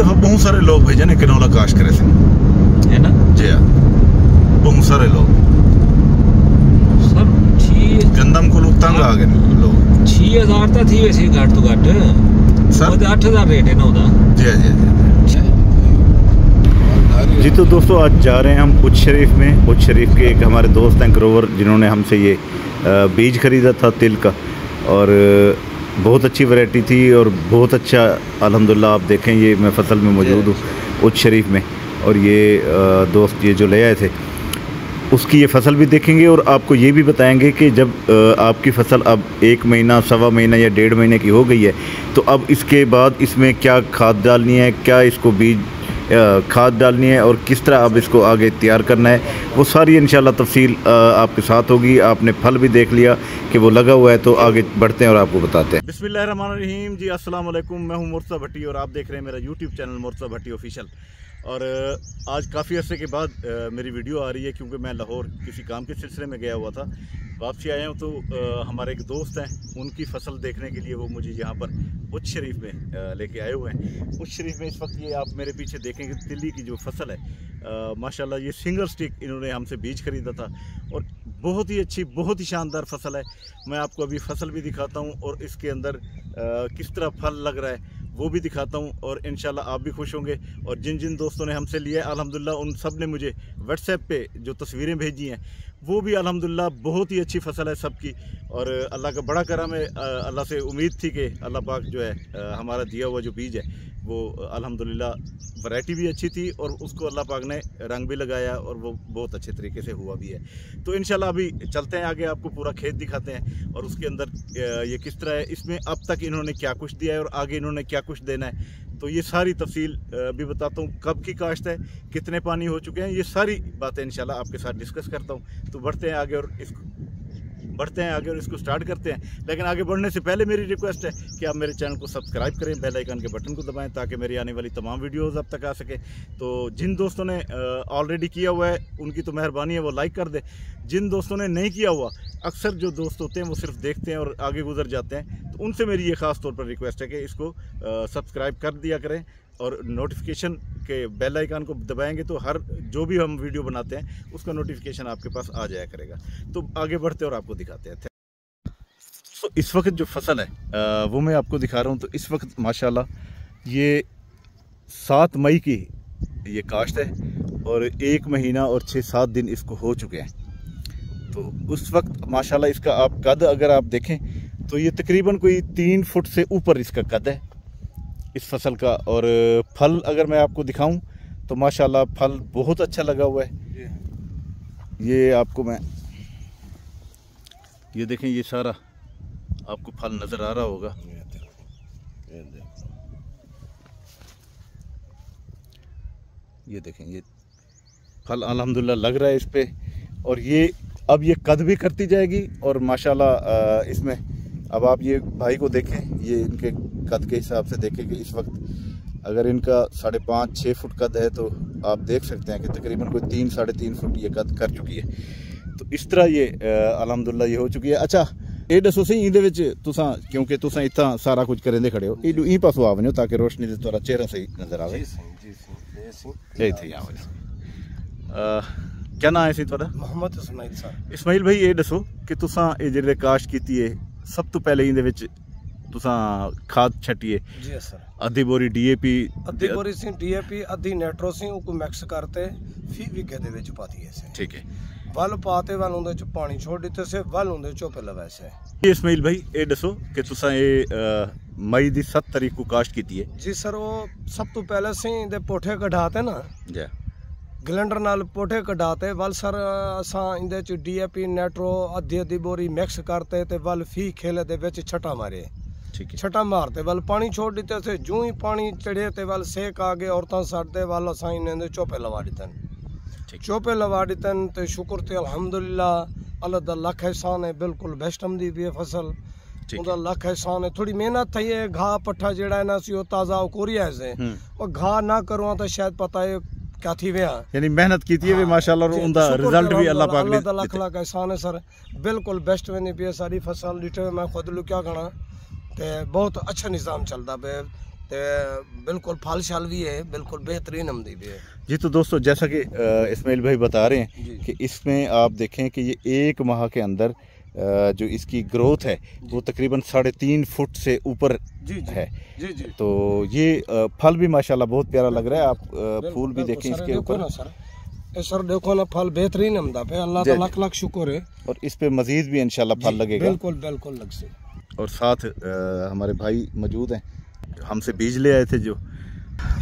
दफा बहुत सारे लोग भेजे ने किनौला काश करे से है ना जी हाँ, बहुत सारे लोग सर गंदम को लोग तंग आ गए लोग 6000 तो थी वैसे घट तो घट सर 8000 रेट है ना उदा जी हाँ जी। तो दोस्तों आज जा रहे हैं हम उच्च शरीफ में। उच्च शरीफ के एक हमारे दोस्त हैं ग्रोवर, जिन्होंने हमसे ये बीज ख़रीदा था तिल का, और बहुत अच्छी वैरायटी थी और बहुत अच्छा अल्हम्दुलिल्लाह। आप देखें ये मैं फसल में मौजूद हूँ उच्च शरीफ में, और ये दोस्त ये जो ले आए थे उसकी ये फसल भी देखेंगे और आपको ये भी बताएंगे कि जब आपकी फसल अब 1 महीना, सवा महीना या 1.5 महीने की हो गई है तो अब इसके बाद इसमें क्या खाद डालनी है, क्या इसको बीज खाद डालनी है और किस तरह अब इसको आगे तैयार करना है, वो सारी इंशाल्लाह तफसील आपके साथ होगी। आपने फल भी देख लिया कि वो लगा हुआ है, तो आगे बढ़ते हैं और आपको बताते हैं। बिस्मिल्लाहिर्रहमानिर्रहीम जी, अस्सलाम वालेकुम। मैं हूं मुर्तज़ा भट्टी और आप देख रहे हैं मेरा यूट्यूब चैनल मुर्तज़ा भट्टी ऑफिशियल। और आज काफ़ी अर्से के बाद मेरी वीडियो आ रही है, क्योंकि मैं लाहौर किसी काम के सिलसिले में गया हुआ था, वापसी आया हूँ। तो हमारे एक दोस्त हैं, उनकी फसल देखने के लिए वो मुझे यहाँ पर उच्च शरीफ में लेके आए हुए हैं। उच्च शरीफ में इस वक्त ये आप मेरे पीछे देखेंगे तिल्ली की जो फसल है, माशाल्लाह ये सिंगल स्टिक इन्होंने हमसे बीज खरीदा था और बहुत ही अच्छी, बहुत ही शानदार फसल है। मैं आपको अभी फसल भी दिखाता हूँ और इसके अंदर किस तरह फल लग रहा है वो भी दिखाता हूँ, और इंशाल्लाह आप भी खुश होंगे। और जिन जिन दोस्तों ने हमसे लिया अल्हम्दुलिल्लाह, उन सब ने मुझे व्हाट्सएप पे जो तस्वीरें भेजी हैं वो भी अल्हम्दुलिल्लाह बहुत ही अच्छी फसल है सबकी। और अल्लाह का बड़ा करम है, अल्लाह से उम्मीद थी कि अल्लाह पाक जो है हमारा दिया हुआ जो बीज है वो अल्हम्दुलिल्लाह वैरायटी भी अच्छी थी और उसको अल्लाह पाक ने रंग भी लगाया और वो बहुत अच्छे तरीके से हुआ भी है। तो इंशाल्लाह अभी चलते हैं आगे, आपको पूरा खेत दिखाते हैं और उसके अंदर ये किस तरह है, इसमें अब तक इन्होंने क्या कुछ दिया है और आगे इन्होंने क्या कुछ देना है, तो ये सारी तफसील भी बताता हूँ। कब की काश्त है, कितने पानी हो चुके हैं, ये सारी बातें इंशाल्लाह आपके साथ डिस्कस करता हूँ। तो बढ़ते हैं आगे और इसको स्टार्ट करते हैं। लेकिन आगे बढ़ने से पहले मेरी रिक्वेस्ट है कि आप मेरे चैनल को सब्सक्राइब करें, बेल आइकन के बटन को दबाएं ताकि मेरी आने वाली तमाम वीडियोस अब तक आ सके। तो जिन दोस्तों ने ऑलरेडी किया हुआ है उनकी तो मेहरबानी है, वो लाइक कर दें। जिन दोस्तों ने नहीं किया हुआ, अक्सर जो दोस्त होते हैं वो सिर्फ देखते हैं और आगे गुजर जाते हैं, तो उनसे मेरी ये ख़ास तौर पर रिक्वेस्ट है कि इसको सब्सक्राइब कर दिया करें और नोटिफिकेशन के बेल आइकन को दबाएंगे तो हर जो भी हम वीडियो बनाते हैं उसका नोटिफिकेशन आपके पास आ जाया करेगा। तो आगे बढ़ते और आपको दिखाते हैं। तो इस वक्त जो फसल है वो मैं आपको दिखा रहा हूँ। तो इस वक्त माशाल्लाह ये 7 मई की ये काश्त है और 1 महीना और 6-7 दिन इसको हो चुके हैं। तो उस वक्त माशाल्लाह इसका आप कद अगर आप देखें तो ये तकरीबन कोई 3 फुट से ऊपर इसका कद है इस फसल का। और फल अगर मैं आपको दिखाऊं तो माशाल्लाह फल बहुत अच्छा लगा हुआ है। ये आपको मैं ये देखें, ये सारा आपको फल नज़र आ रहा होगा। ये देखें, ये फल अल्हम्दुलिल्लाह लग रहा है इस पे, और ये अब ये कद भी करती जाएगी। और माशाल्लाह इसमें अब आप ये भाई को देखें, ये इनके कद के हिसाब से देखें कि इस वक्त अगर इनका 5.5-6 फुट कद है तो आप देख सकते हैं कि तकरीबन कोई 3-3.5 फुट ये कद कर चुकी है। तो इस तरह ये अल्हम्दुलिल्लाह ये हो चुकी है। अच्छा ये दसो सही इहदे विच तुसां, क्योंकि तुसां इत्थां सारा कुछ करेंदे खड़े हो, ई पासों आ वञो ताकि रोशनी दे तुहाडा चेहरा सही नज़र आवे। क्या नाम है सी तुहाडा? मोहम्मद इस्माइल सर। इस्माइल भाई ये दसो कि तुसां ये जेह्ड़े काश्त कीती है, सब तो पहले इहदे विच तुसां खाद छट्टी है? जी सर। अद्धी बोरी डीएपी, अद्धी बोरी सी डीएपी, अद्धी नाइट्रोसिन को मिक्स करते फी विघे दे विच पाती है। ठीक है। वल पाते वल उंदे च पानी छोड़ दिते से वल उंदे चो पे लवैसे। इस्माइल भाई ये दसो कि तुसां ये मई दी 7 तारीख को काश्त कीती है? जी सर, वो सब तो पहले से दे पोठे कढाते ना जी, ग्लैंडर नाल पोठे कढाते वल सर असां इंदे च डीएपी नाइट्रो अद्धी बोरी मिक्स करते ते वल फी खेले दे विच छटा मारे। ठीक है। छटा मारते वल पानी छोड़ दिते थे, जो ही पानी चढ़े ते वल सेक आ गए औरतां सड़ते वल असां इन्हें चोपे लवा दितन। चोपे लवा दितन ते शुक्र ते अल्हम्दुलिल्लाह अल्लाह दा लख एहसान है। बिल्कुल बेस्ट आमदी भी है फसल, उनका लख एहसान है। थोड़ी मेहनत थी है, घाह पट्ठा जेड़ा है ना सी ओ ताजा कोरिया से और घाह ना करवा तो शायद पता है क्या थी वे, यानी मेहनत की थी माशाल्लाह और उनका रिजल्ट भी अल्लाह पाक ने अल्लाह दा लख लख एहसान है सर। बिल्कुल बेस्ट वेनी भी सारी फसल लिटे मैं खुद लू क्या कणा ते बहुत अच्छा निज़ाम चलदा पे बिल्कुल फल शाल भी है, बिल्कुल बेहतरीन आमदी भी है। जी तो दोस्तों जैसा कि इस्माइल भाई बता रहे हैं कि इसमें आप देखें कि ये 1 माह के अंदर जो इसकी ग्रोथ है वो तकरीबन 3.5 फुट से ऊपर है। जी। तो ये फल भी माशाल्लाह बहुत प्यारा लग रहा है। आप फूल भी देखें इसके ऊपर। सर देखो ना, फल बेहतरीन आमदा पे, अल्लाह का लाख लाख शुक्र है। और इस पे मजीद भी इंशाल्लाह फल लगेगा। बिल्कुल बिल्कुल लग से। और साथ हमारे भाई मौजूद हैं, हमसे बीज ले आए थे जो।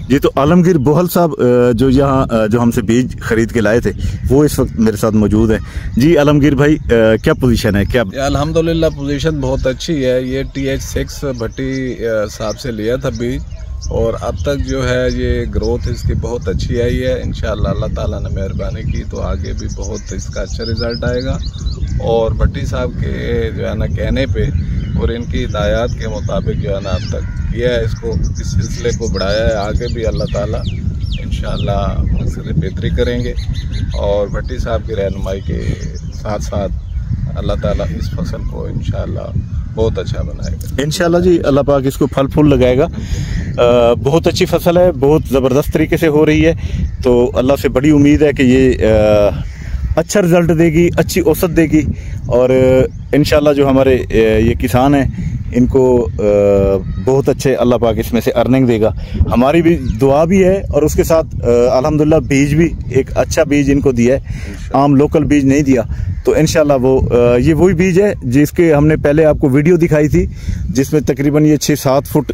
जी तो आलमगीर बोहल साहब जो यहाँ जो हमसे बीज खरीद के लाए थे वो इस वक्त मेरे साथ मौजूद है। जी आलमगीर भाई क्या पोजीशन है? क्या अल्हम्दुलिल्लाह पोजीशन बहुत अच्छी है। ये TH6 भट्टी साहब से लिया था बीज, और अब तक जो है ये ग्रोथ इसकी बहुत अच्छी आई है। इंशाअल्लाह अल्लाह ताला ने मेहरबानी की तो आगे भी बहुत इसका अच्छा रिज़ल्ट आएगा। और भट्टी साहब के जो है ना कहने पे और इनकी हिदायत के मुताबिक जो है ना अब तक किया है, इसको इस सिलसिले को बढ़ाया है। आगे भी अल्लाह ताला इंशाअल्लाह मज़ीद बेहतरी करेंगे। और भट्टी साहब की रहनुमाई के साथ साथ अल्लाह ताला इस फसल को इंशाअल्लाह बहुत अच्छा बनाएगा। इंशाल्लाह जी अल्लाह पाक इसको फल फूल लगाएगा। बहुत अच्छी फसल है, बहुत ज़बरदस्त तरीके से हो रही है। तो अल्लाह से बड़ी उम्मीद है कि ये अच्छा रिज़ल्ट देगी, अच्छी औसत देगी। और इंशाल्लाह जो हमारे ये किसान हैं इनको बहुत अच्छे अल्लाह पाक इसमें से अर्निंग देगा। हमारी भी दुआ भी है और उसके साथ अल्हम्दुलिल्लाह बीज भी एक अच्छा बीज इनको दिया है, आम लोकल बीज नहीं दिया। तो इंशाल्लाह वो ये वही बीज है जिसके हमने पहले आपको वीडियो दिखाई थी, जिसमें तकरीबन ये 6-7 फुट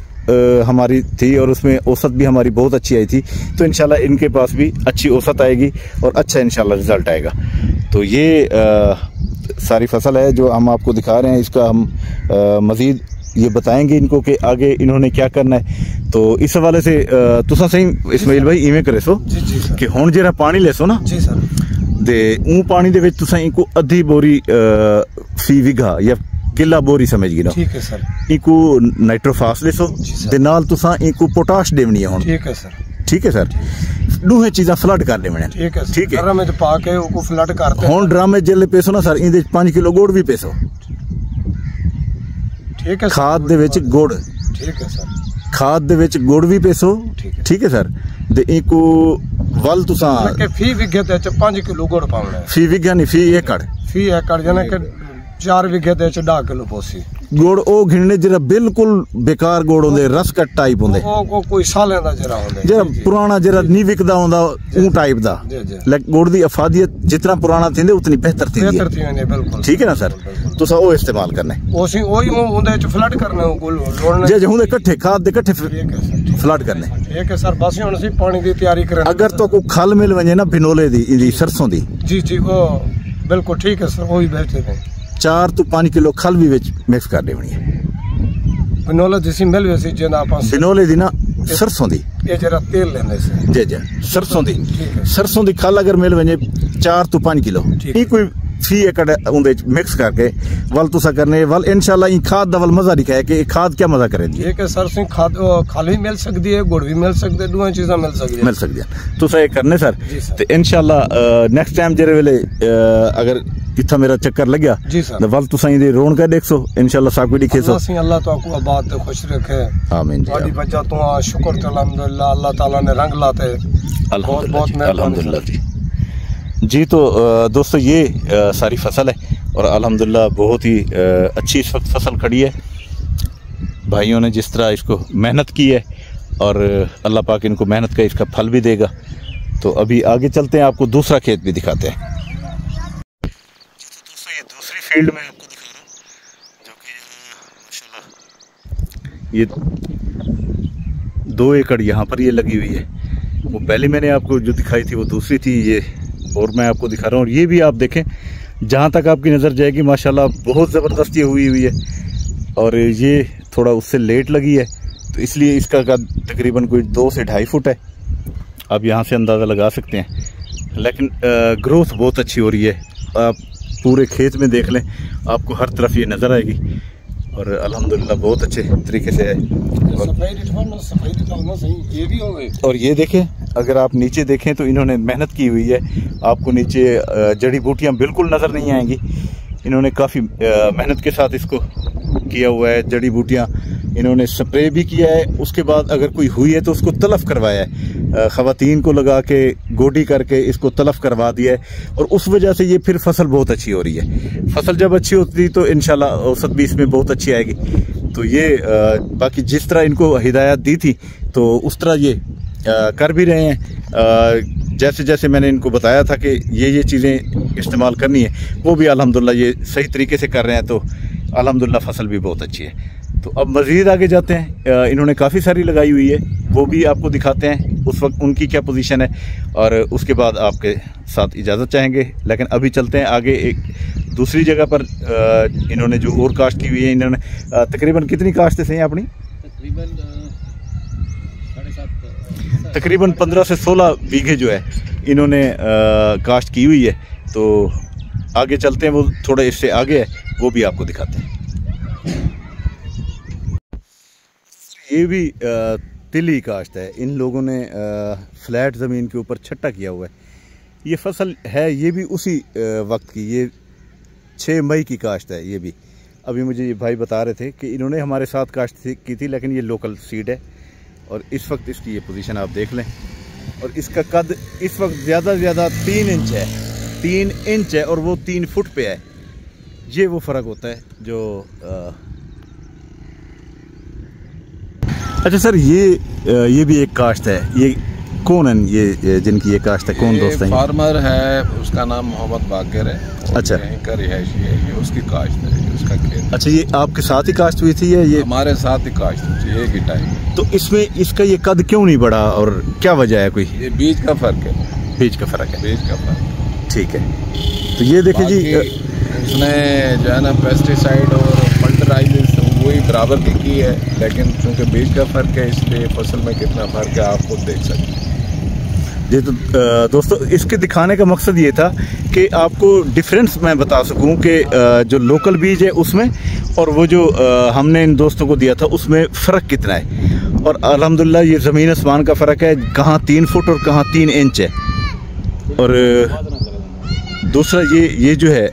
हमारी थी और उसमें औसत भी हमारी बहुत अच्छी आई थी। तो इंशाल्लाह इनके पास भी अच्छी औसत आएगी और अच्छा इंशाल्लाह रिज़ल्ट आएगा। तो ये सारी फसल है जो हम आपको दिखा रहे हैं। इसका हम मज़ीद ये बताएंगे इनको कि आगे इन्होंने क्या करना है। तो इस हवाले से तुसा सही इस्माइल भाई इवें करे सो कि हुण जेरा पानी ले सो ना जी सर दे ऊ पानी दे विच तुसा इनको अद्धी बोरी फी विघा या किला बोरी समझ गिनो। ठीक है सर। इनको नाइट्रोफास ले सो दे नाल तुसा इनको पोटाश देवनी है हुण। ठीक है सर। ठीक है सर। दूहे चीज़ा फ्लड कर देवने। ठीक है। ठीक है। ड्रम में पा के उको फ्लड करते हुण ड्रम में जेले पेसो ना सर इंदे 5 किलो गुड़ भी पेसो। ठीक है। खाद दे विच गुड़। ठीक है सर। खाद दे विच गुड़ भी पेसो। ठीक है सर। दे इको वल तुसा के फी विघे ते 5 किलो गुड़ पावना है। फी विघा नहीं, फी एकड़। फी एकड़ यानी कि 4 विघे ते 10 किलो पोसी गुड़। ओ घिरने जरा बिल्कुल बेकार गुड़ होंदे, रस कट टाइप होंदे। ओ कोई सालें दा जरा होंदे, जरा पुराना जरा नहीं विकदा होंदा ऊ टाइप दा। लेकिन गुड़ दी अफादियत जितना पुराना थिंदे उतनी बेहतर थी। बिल्कुल ठीक है ना सर। तुसा ओ इस्तेमाल करने ओसी ओही उंदे च फ्लड करने गुल लोड़ने जे हुंदे इकट्ठे खाद दे इकट्ठे फ्लड करने। ठीक है सर। बस हुन सी पानी दी तैयारी करन। अगर तो को खल मिल वने ना बिनोले दी इंदी सरसों दी। जी ओ बिल्कुल ठीक है सर। ओही बेहतर है। 4 तो 5 किलो खल भी विच मिक्स कर देवनी है। बिनोले जिसी मिल वैसी जना पास बिनोले दी ना सरसों दी ये जरा तेल लेंदे से जे सरसों दी। सरसों दी खल अगर मिल वने 4 तो 5 किलो ई कोई फी एकड़ उंदे मिक्स करके वल तुसा करने वल इंशाल्लाह ई खाद दा वल मजा दिखाए कि खाद क्या मजा करेगी। ठीक है सर। सिंह खाद खल भी मिल सकती है, गुड़ भी मिल सकते है, दोवें चीज़ां मिल सकदी है। तुसा ये करने सर ते इंशाल्लाह नेक्स्ट टाइम जेरे वेले अगर इतना मेरा चक्कर लग गया जी सर वल तुसा इंदे रोन का देखसो इंशाल्लाह साकू दिखेसो। अल्लाह तो आपको आबाद ते खुश रखे। आमीन जी। बड़ी वजह तो शुक्र ते अल्हम्दुलिल्लाह अल्लाह ताला ने रंग लाते। बहुत बहुत अल्हम्दुलिल्लाह जी। जी तो दोस्तों ये सारी फसल है और अल्हम्दुलिल्लाह बहुत ही अच्छी इस वक्त फसल खड़ी है। भाइयों ने जिस तरह इसको मेहनत की है और अल्लाह पाक इनको मेहनत का इसका फल भी देगा। तो अभी आगे चलते हैं, आपको दूसरा खेत भी दिखाते हैं। दोस्तों ये दूसरी फील्ड में आपको दिखा रहा हूँ जो कि माशाल्लाह ये 2 एकड़ यहाँ पर ये लगी हुई है। वो पहले मैंने आपको जो दिखाई थी वो दूसरी थी, ये और मैं आपको दिखा रहा हूँ। और ये भी आप देखें जहाँ तक आपकी नज़र जाएगी माशाल्लाह बहुत ज़बरदस्त ये हुई है। और ये थोड़ा उससे लेट लगी है तो इसलिए इसका कद तकरीबन कोई 2 से 2.5 फुट है। आप यहाँ से अंदाज़ा लगा सकते हैं। लेकिन ग्रोथ बहुत अच्छी हो रही है। आप पूरे खेत में देख लें, आपको हर तरफ ये नज़र आएगी और अल्हम्दुलिल्लाह बहुत अच्छे तरीके से है। और ये देखें, अगर आप नीचे देखें तो इन्होंने मेहनत की हुई है। आपको नीचे जड़ी बूटियाँ बिल्कुल नज़र नहीं आएंगी। इन्होंने काफ़ी मेहनत के साथ इसको किया हुआ है। जड़ी बूटियाँ इन्होंने स्प्रे भी किया है, उसके बाद अगर कोई हुई है तो उसको तलफ करवाया है, ख़वातीन को लगा के गोडी करके इसको तलफ करवा दिया है, और उस वजह से ये फिर फसल बहुत अच्छी हो रही है। फसल जब अच्छी होती तो इंशाल्लाह औसत भी इसमें बहुत अच्छी आएगी। तो ये बाकी जिस तरह इनको हिदायत दी थी तो उस तरह ये कर भी रहे हैं। जैसे जैसे मैंने इनको बताया था कि ये चीज़ें इस्तेमाल करनी है, वो भी अल्हम्दुलिल्लाह ये सही तरीके से कर रहे हैं, तो अल्हम्दुलिल्लाह फसल भी बहुत अच्छी है। तो अब मज़ीद आगे जाते हैं, इन्होंने काफ़ी सारी लगाई हुई है, वो भी आपको दिखाते हैं उस वक्त उनकी क्या पोजीशन है, और उसके बाद आपके साथ इजाज़त चाहेंगे। लेकिन अभी चलते हैं आगे, एक दूसरी जगह पर इन्होंने जो और काश्त की हुई है, इन्होंने तकरीबन कितनी काश्तें सही अपनी? तकरीबन 15 से 16 बीघे जो है इन्होंने काश्त की हुई है। तो आगे चलते हैं, वो थोड़ा इससे आगे है, वो भी आपको दिखाते हैं। ये भी तिली काश्त है, इन लोगों ने फ्लैट ज़मीन के ऊपर छट्टा किया हुआ है। ये फसल है ये भी उसी वक्त की, ये 6 मई की काश्त है। ये भी अभी मुझे ये भाई बता रहे थे कि इन्होंने हमारे साथ काश्त की थी, लेकिन ये लोकल सीड है, और इस वक्त इसकी ये पोजीशन आप देख लें। और इसका कद इस वक्त ज़्यादा से ज़्यादा 3 इंच है, 3 इंच है, और वो 3 फुट पे है। ये वो फ़र्क होता है जो अच्छा सर, ये भी एक काश्त है। ये कौन है ये जिनकी ये काश्त है, कौन दोस्त है? फार्मर है, उसका नाम मोहम्मद बाकर है। अच्छा, यहीं का रिहायशी है, ये उसकी काश्त है, ये उसका खेत। अच्छा, ये आपके साथ ही काश्त हुई थी या ये? हमारे साथ ही काश्त हुई थी, एक ही टाइम। तो इसमें इसका ये कद क्यों नहीं बढ़ा, और क्या वजह है? कोई ये बीज का फर्क है, बीज का फर्क है, बीज का फर्क। ठीक है। तो ये देखिए जी, उसने जो है ना पेस्टिसाइड और फर्टिलाइजर वही बराबर की है, लेकिन चूंकि बीज का फर्क है इसलिए फसल में कितना फर्क है आप खुद देख सकते हैं। जी तो दोस्तों, इसके दिखाने का मकसद ये था कि आपको डिफरेंस मैं बता सकूं कि जो लोकल बीज है उसमें और वो जो हमने इन दोस्तों को दिया था उसमें फ़र्क कितना है। और अल्हम्दुलिल्लाह ये ज़मीन आसमान का फ़र्क है, कहाँ 3 फुट और कहाँ 3 इंच है। और दूसरा ये जो है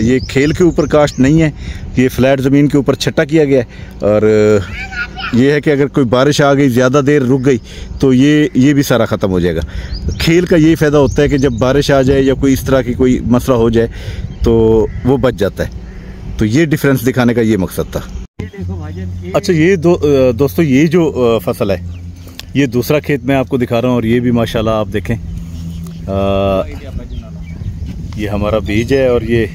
ये खेल के ऊपर काश्त नहीं है, ये फ्लैट ज़मीन के ऊपर छट्टा किया गया है। और ये है कि अगर कोई बारिश आ गई, ज़्यादा देर रुक गई, तो ये भी सारा ख़त्म हो जाएगा। खेल का यही फ़ायदा होता है कि जब बारिश आ जाए या कोई इस तरह की कोई मसला हो जाए तो वो बच जाता है। तो ये डिफरेंस दिखाने का ये मकसद था। अच्छा, ये दोस्तों, ये जो फसल है, ये दूसरा खेत मैं आपको दिखा रहा हूँ, और ये भी माशाल्लाह आप देखें, ये हमारा बीज है और ये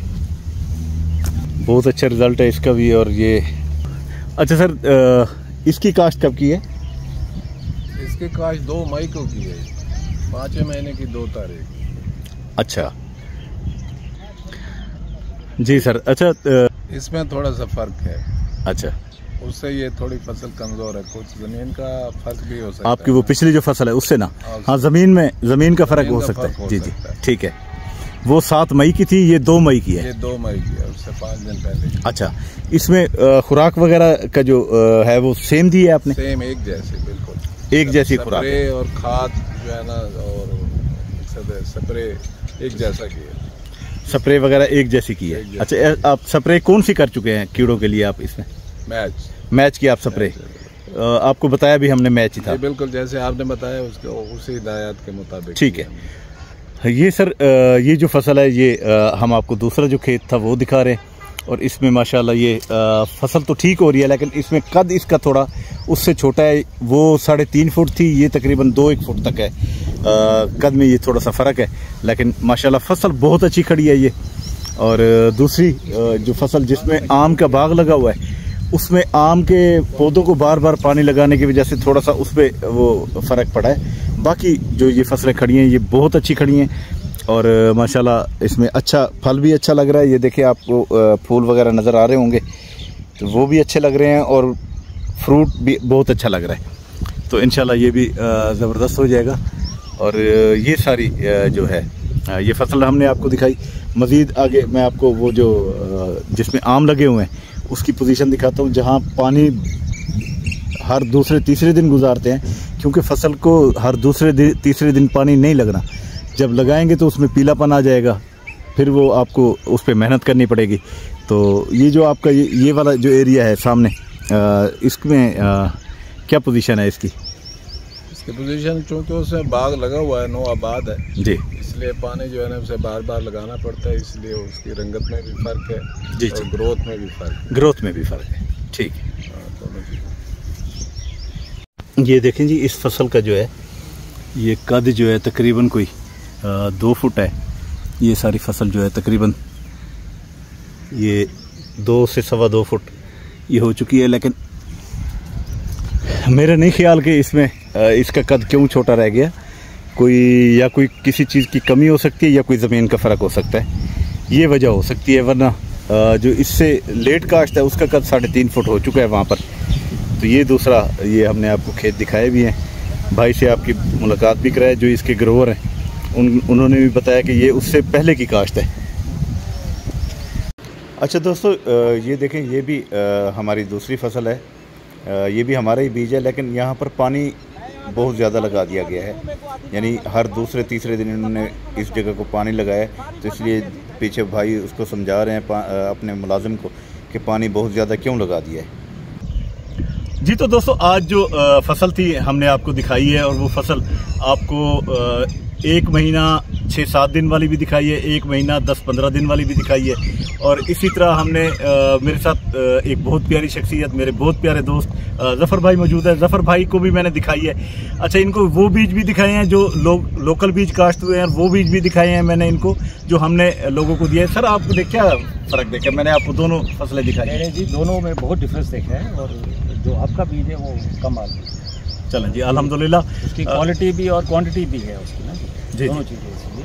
बहुत अच्छा रिज़ल्ट है इसका भी। और ये अच्छा सर, इसकी काश्त कब की है? इसकी काश्त 2 मई को की है, 5वें महीने की 2 तारीख। अच्छा जी सर। अच्छा, इसमें थोड़ा सा फ़र्क है। अच्छा, उससे ये थोड़ी फसल कमज़ोर है, कुछ ज़मीन का फ़र्क भी हो सकता है। आपकी वो पिछली जो फसल है उससे ना? हाँ, ज़मीन का फ़र्क हो सकता है। जी, ठीक है। वो 7 मई की थी, ये 2 मई की है। ये 2 मई की है, उससे 5 दिन पहले। अच्छा, इसमें खुराक वगैरह का जो है वो सेम दी है आपने? सेम, एक जैसी, बिल्कुल एक जैसी खुराक। स्प्रे और खाद जो है ना, और स्प्रे एक जैसा की है। स्प्रे वगैरह एक जैसी की है। अच्छा, आप स्प्रे कौन सी कर चुके हैं कीड़ों के लिए आप इसमें? मैच की आप स्प्रे? आपको बताया भी हमने मैच ही था। बिल्कुल जैसे आपने बताया उसके उसी हिदायत के मुताबिक। ठीक है। ये सर, ये जो फसल है ये हम आपको दूसरा जो खेत था वो दिखा रहे हैं, और इसमें माशाल्लाह ये फसल तो ठीक हो रही है, लेकिन इसमें कद इसका थोड़ा उससे छोटा है। वो 3.5 फुट थी, ये तकरीबन 2-1 फुट तक है। कद में ये थोड़ा सा फ़र्क है, लेकिन माशाल्लाह फसल बहुत अच्छी खड़ी है ये। और दूसरी जो फसल जिसमें आम का बाग लगा हुआ है, उसमें आम के पौधों को बार बार पानी लगाने की वजह से थोड़ा सा उस पर वो फ़र्क पड़ा है। बाकी जो ये फसलें खड़ी हैं ये बहुत अच्छी खड़ी हैं, और माशाल्लाह इसमें अच्छा फल भी अच्छा लग रहा है। ये देखिए, आपको फूल वगैरह नज़र आ रहे होंगे, तो वो भी अच्छे लग रहे हैं, और फ्रूट भी बहुत अच्छा लग रहा है। तो इंशाल्लाह ये भी ज़बरदस्त हो जाएगा। और ये सारी जो है ये फसल हमने आपको दिखाई। मज़ीद आगे मैं आपको वो जो जिसमें आम लगे हुए हैं उसकी पोजीशन दिखाता हूँ, जहाँ पानी हर दूसरे तीसरे दिन गुजारते हैं, क्योंकि फसल को हर दूसरे तीसरे दिन पानी नहीं लगना। जब लगाएंगे तो उसमें पीलापन आ जाएगा, फिर वो आपको उस पर मेहनत करनी पड़ेगी। तो ये जो आपका ये वाला जो एरिया है सामने, इसमें क्या पोजीशन है इसकी? इसकी पोजीशन चूँकि उसमें बाग लगा हुआ है, नो आबाद है जी, इसलिए पानी जो है ना उसे बार बार लगाना पड़ता है, इसलिए उसकी रंगत में भी फ़र्क है जी, और ग्रोथ में भी फ़र्क है। ग्रोथ में भी फ़र्क है, ठीक है। दोनों चीज़ें। ये देखें जी, इस फसल का जो है ये कद जो है तकरीबन कोई 2 फुट है। ये सारी फसल जो है तकरीबन ये 2 से 2.25 फुट ये हो चुकी है, लेकिन मेरा नहीं ख्याल कि इसमें इसका कद क्यों छोटा रह गया। कोई किसी चीज़ की कमी हो सकती है या कोई ज़मीन का फ़र्क हो सकता है, ये वजह हो सकती है। वरना जो इससे लेट काश्त है उसका कद 3.5 फुट हो चुका है वहाँ पर। तो ये दूसरा, ये हमने आपको खेत दिखाए भी हैं, भाई से आपकी मुलाकात भी कराए जो इसके ग्रोवर हैं, उन्होंने भी बताया कि ये उससे पहले की काश्त है। अच्छा दोस्तों, ये देखें, ये भी हमारी दूसरी फसल है, ये भी हमारा ही बीज है, लेकिन यहाँ पर पानी बहुत ज़्यादा लगा दिया गया है। यानी हर दूसरे तीसरे दिन इन्होंने इस जगह को पानी लगाया, तो इसलिए पीछे भाई उसको समझा रहे हैं अपने मुलाजिम को कि पानी बहुत ज़्यादा क्यों लगा दिया है। जी तो दोस्तों, आज जो फसल थी हमने आपको दिखाई है, और वो फसल आपको 1 महीना 6-7 दिन वाली भी दिखाई है, 1 महीना 10-15 दिन वाली भी दिखाई है, और इसी तरह हमने मेरे साथ एक बहुत प्यारी शख्सियत, मेरे बहुत प्यारे दोस्त ज़फ़र भाई मौजूद है। ज़फ़र भाई को भी मैंने दिखाई है। अच्छा, इनको वो बीज भी दिखाए हैं जो लोकल बीज काश्त हुए हैं, और वो बीज भी दिखाए हैं मैंने इनको जो हमने लोगों को दिया है। सर, आपको क्या फ़र्क देखा? मैंने आपको दोनों फसलें दिखाई हैं जी, दोनों में बहुत डिफरेंस देखा है, और जो आपका बीज है वो कमाल है। चलें जी, अल्हम्दुलिल्लाह। उसकी क्वालिटी भी और क्वांटिटी भी है उसकी ना जी, दोनों चीज़ें। इसलिए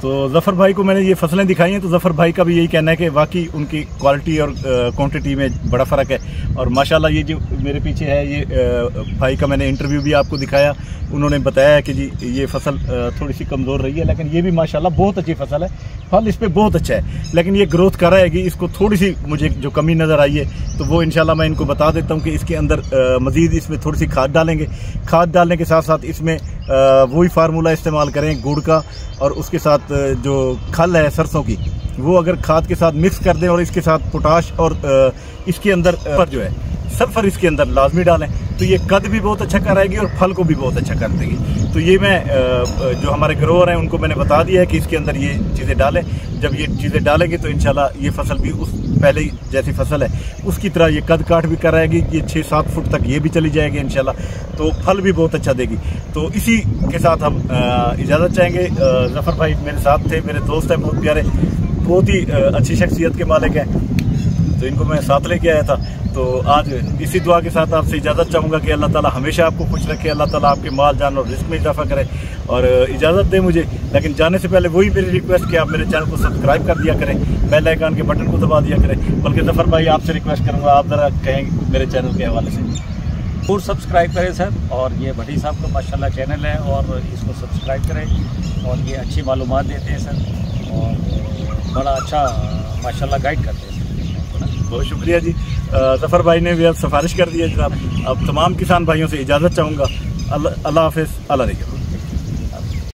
तो ज़फ़र भाई को मैंने ये फसलें दिखाई हैं, तो ज़फ़र भाई का भी यही कहना है कि वाकई उनकी क्वालिटी और क्वांटिटी में बड़ा फ़र्क है। और माशाल्लाह ये जो मेरे पीछे है, ये भाई का मैंने इंटरव्यू भी आपको दिखाया, उन्होंने बताया कि जी ये फसल थोड़ी सी कमज़ोर रही है, लेकिन ये भी माशाल्लाह बहुत अच्छी फसल है, फल इस पर बहुत अच्छा है, लेकिन ये ग्रोथ कर रहेगी। इसको थोड़ी सी मुझे जो कमी नज़र आई है, तो वो इंशाल्लाह मैं इनको बता देता हूँ कि इसके अंदर मज़ीद इसमें थोड़ी सी खाद डालेंगे। खाद डालने के साथ साथ इसमें वही फार्मूला इस्तेमाल करें गुड़ का, और उसके साथ जो खल है सरसों की, वो अगर खाद के साथ मिक्स कर दें, और इसके साथ पोटाश और इसके अंदर पर जो है सल्फर इसके अंदर लाजमी डालें, तो ये कद भी बहुत अच्छा कराएगी और फल को भी बहुत अच्छा कर देगी। तो ये मैं जो हमारे ग्रोवर हैं उनको मैंने बता दिया है कि इसके अंदर ये चीज़ें डालें। जब ये चीज़ें डालेंगे तो इंशाल्लाह ये फसल भी उस पहले जैसी फसल है उसकी तरह ये कद काट भी कराएगी, ये 6-7 फुट तक ये भी चली जाएगी इंशाल्लाह, तो फल भी बहुत अच्छा देगी। तो इसी के साथ हम इजाज़त चाहेंगे। ज़फ़र भाई मेरे साथ थे, मेरे दोस्त हैं बहुत प्यारे, बहुत ही अच्छी शख्सियत के मालिक हैं, तो इनको मैं साथ लेके आया था। तो आज इसी दुआ के साथ आपसे इजाज़त चाहूँगा कि अल्लाह ताला हमेशा आपको खुश रखे, अल्लाह ताला आपके माल जान और रिस्क में इजाफा करे, और इजाज़त दें मुझे। लेकिन जाने से पहले वही मेरी रिक्वेस्ट कि आप मेरे चैनल को सब्सक्राइब कर दिया करें, बेल आइकन के बटन को दबा दिया करें। बल्कि ज़फ़र भाई आपसे रिक्वेस्ट करूँगा, आप ज़रा कहें मेरे चैनल के हवाले से। और सब्सक्राइब करें सर, और ये भट्टी साहब का माशाल्लाह चैनल है, और इसको सब्सक्राइब करें, और ये अच्छी मालूमात देते हैं सर, और बड़ा अच्छा माशाल्लाह गाइड करते हैं। बहुत शुक्रिया जी। ज़फ़र भाई ने भी अब सिफारिश कर दी है जनाब। अब तमाम किसान भाइयों से इजाज़त चाहूँगा। अल्लाह हाफ़िज़, अल्लाह रखिए।